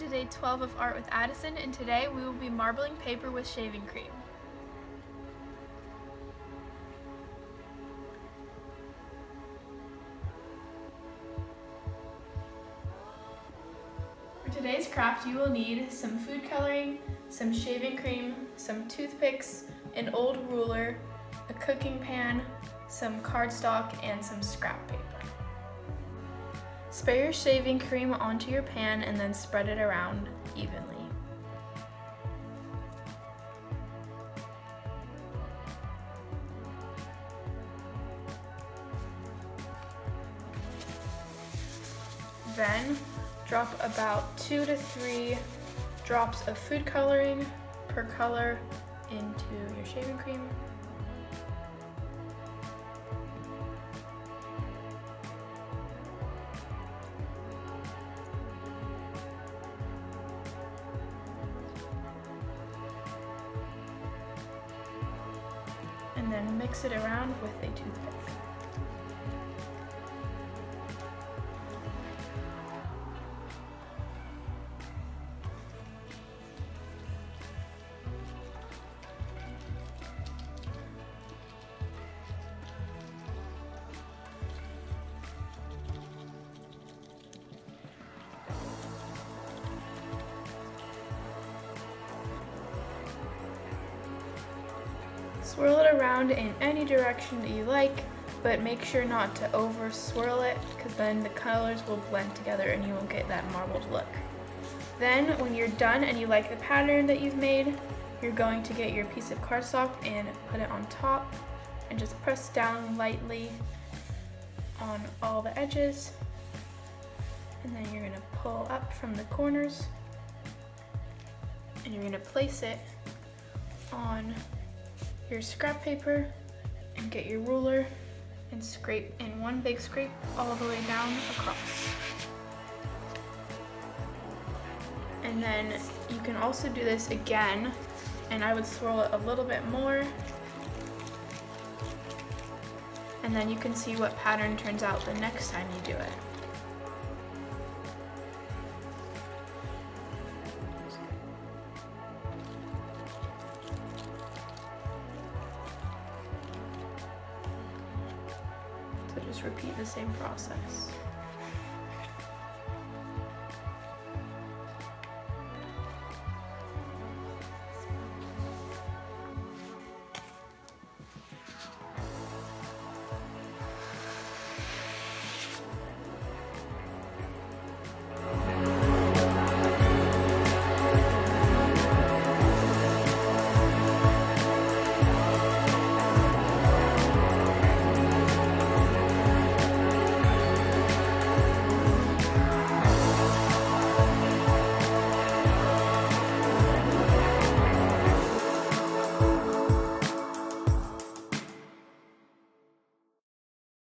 to day 12 of Art with Addison, and today we will be marbling paper with shaving cream. For today's craft, you will need some food coloring, some shaving cream, some toothpicks, an old ruler, a cooking pan, some cardstock, and some scrap paper. Spray your shaving cream onto your pan and then spread it around evenly. Then drop about 2 to 3 drops of food coloring per color into your shaving cream. And then mix it around with a toothpick. Swirl it around in any direction that you like, but make sure not to over swirl it, because then the colors will blend together and you won't get that marbled look. Then when you're done and you like the pattern that you've made, you're going to get your piece of cardstock and put it on top and just press down lightly on all the edges, and then you're going to pull up from the corners and you're going to place it on your scrap paper and get your ruler and scrape in one big scrape all the way down across. And then you can also do this again, and I would swirl it a little bit more, and then you can see what pattern turns out the next time you do it. So just repeat the same process.